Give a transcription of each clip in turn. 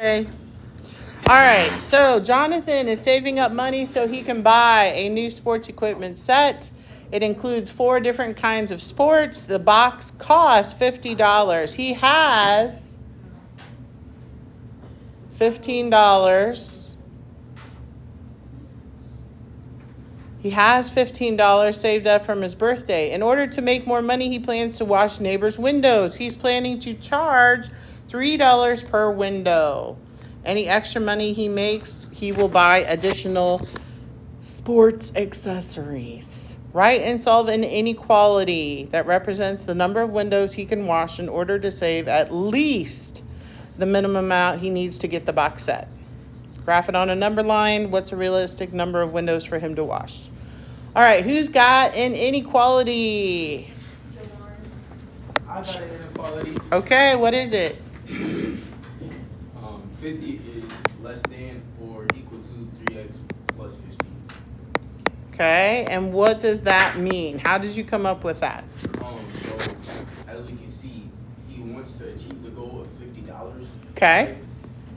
Okay. All right, so Jonathan is saving up money so he can buy a new sports equipment set. It includes 4 different kinds of sports. The box costs $50. He has $15. He has $15 saved up from his birthday. In order to make more money, he plans to wash neighbors' windows. He's planning to charge $3 per window. Any extra money he makes, he will buy additional sports accessories. Write and solve an inequality that represents the number of windows he can wash in order to save at least the minimum amount he needs to get the box set. Graph it on a number line. What's a realistic number of windows for him to wash? All right, who's got an inequality? I got an inequality. Okay, what is it? 50 is less than or equal to 3x plus 15. Okay, and what does that mean? How did you come up with that? So as we can see, he wants to achieve the goal of $50. Okay.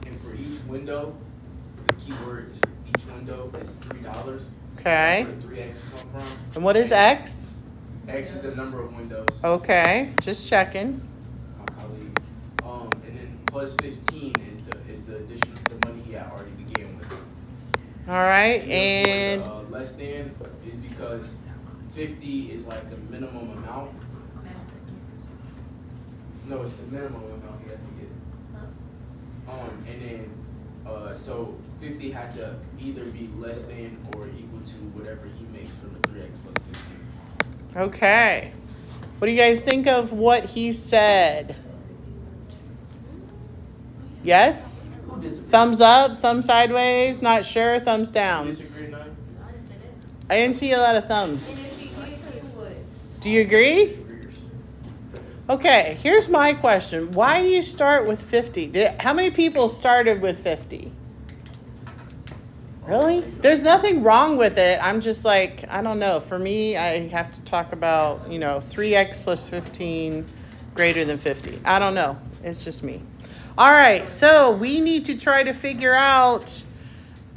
And for each window, the keyword is for each window is $3. Okay. That's where 3x come from. And what is X? X is the number of windows. Okay, just checking. My colleague. And then plus 15 is the addition to the money he had already began with. All right, And and the, less than is because 50 is like the minimum amount. No, it's the minimum amount he has to get. And then so 50 has to either be less than or equal to whatever he makes from the 3x plus 15. okay. What do you guys think of what he said? Yes? Who disagrees? Thumbs up, thumb sideways, not sure, thumbs Who down. disagree, none? I didn't see a lot of thumbs. Do you agree? Disagreeers. Okay, here's my question. Why do you start with 50? How many people started with 50? Really? There's nothing wrong with it. I'm just like, I don't know. For me, I have to talk about, 3x plus 15 greater than 50. I don't know. It's just me. All right, so we need to try to figure out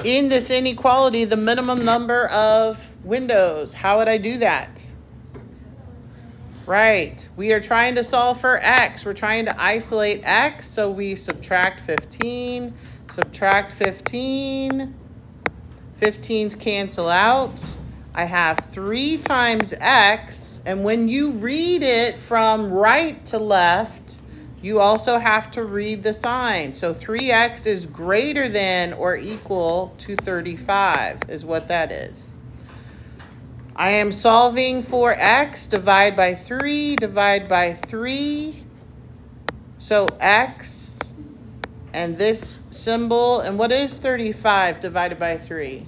in this inequality the minimum number of windows. How would I do that? Right, we are trying to solve for x. We're trying to isolate x, so we subtract 15, subtract 15. 15s cancel out. I have 3 times x, and when you read it from right to left, you also have to read the sign. So 3x is greater than or equal to 35 is what that is. I am solving for x. Divide by 3, divide by 3. So x and this symbol. And what is 35 divided by 3?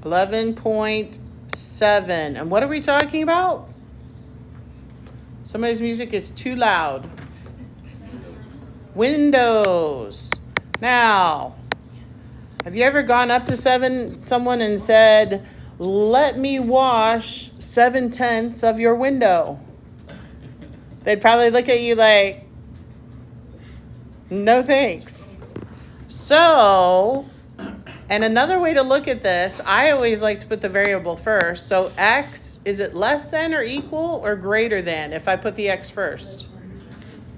11.7. And what are we talking about? Somebody's music is too loud. Windows. Now, have you ever gone up to someone and said, "Let me wash 7/10 of your window"? They'd probably look at you like, "No thanks." So, and another way to look at this, I always like to put the variable first. So x, is it less than or equal or greater than if I put the x first?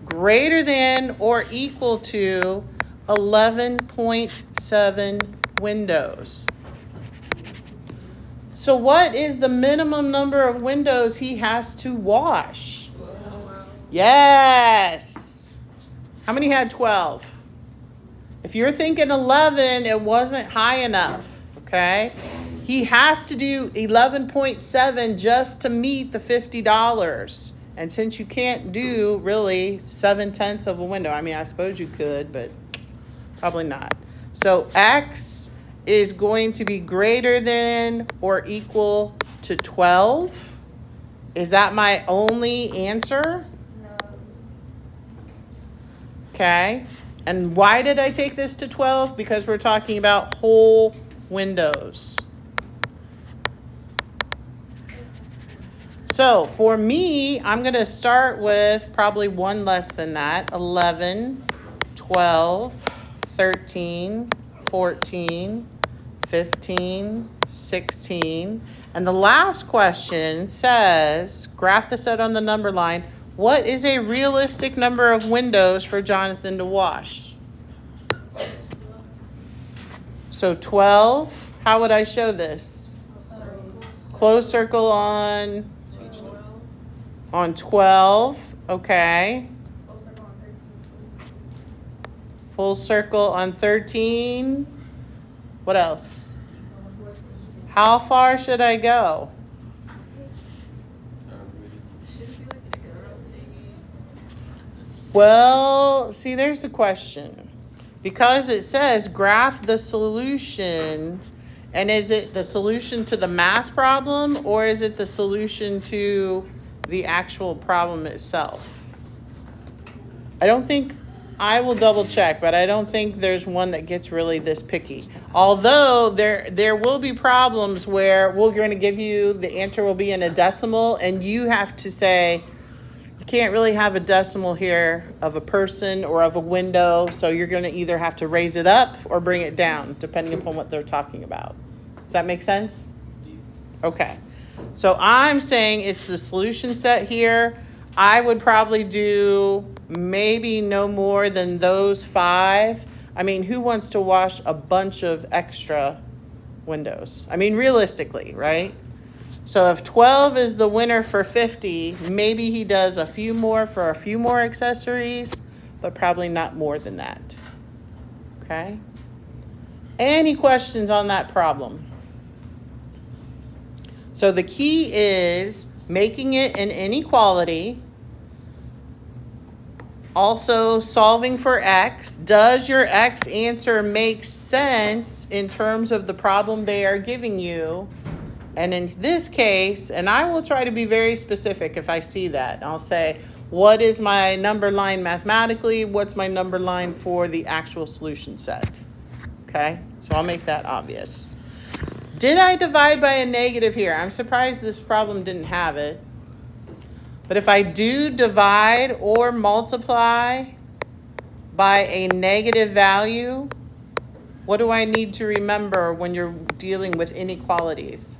Greater than or equal to 11.7 windows. So what is the minimum number of windows he has to wash? Yes. How many had 12? If you're thinking 11, it wasn't high enough, okay? He has to do 11.7 just to meet the $50. And since you can't do really 7/10 of a window, I mean, I suppose you could, but probably not. So x is going to be greater than or equal to 12. Is that my only answer? No. Okay. And why did I take this to 12? Because we're talking about whole windows. So for me, I'm going to start with probably one less than that. 11, 12, 13, 14, 15, 16. And the last question says, graph the set on the number line. What is a realistic number of windows for Jonathan to wash? So 12, how would I show this? Closed circle on 12, okay. Full circle on 13. What else? How far should I go? Well, see, there's the question. Because it says graph the solution, and is it the solution to the math problem or is it the solution to the actual problem itself? I will double check, but I don't think there's one that gets really this picky. Although there will be problems where we're going to give you, the answer will be in a decimal, and you have to say, you can't really have a decimal here of a person or of a window, so you're going to either have to raise it up or bring it down, depending upon what they're talking about. Does that make sense? Okay. So I'm saying it's the solution set here. I would probably do maybe no more than those 5. I mean, who wants to wash a bunch of extra windows? I mean, realistically, right? So if 12 is the winner for 50, maybe he does a few more for a few more accessories, but probably not more than that. Okay? Any questions on that problem? So the key is making it an inequality. Also solving for x. Does your x answer make sense in terms of the problem they are giving you? And in this case, and I will try to be very specific if I see that. I'll say, what is my number line mathematically? What's my number line for the actual solution set? Okay, so I'll make that obvious. Did I divide by a negative here? I'm surprised this problem didn't have it. But if I do divide or multiply by a negative value, what do I need to remember when you're dealing with inequalities?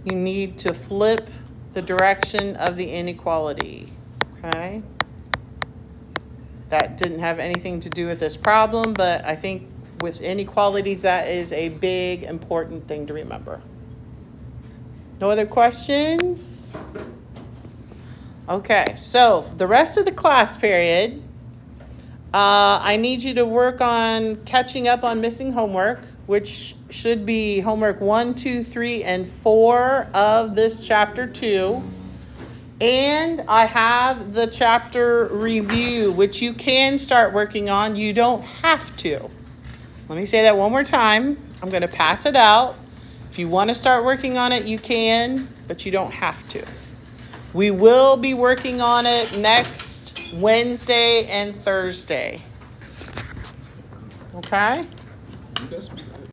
You need to flip the direction of the inequality, okay? That didn't have anything to do with this problem, but I think with inequalities, that is a big, important thing to remember. No other questions? Okay, so the rest of the class period, I need you to work on catching up on missing homework, which should be homework 1, 2, 3, and 4 of this chapter 2. And I have the chapter review, which you can start working on. You don't have to. Let me say that one more time. I'm going to pass it out. If you want to start working on it, you can, but you don't have to. We will be working on it next Wednesday and Thursday. Okay? You got some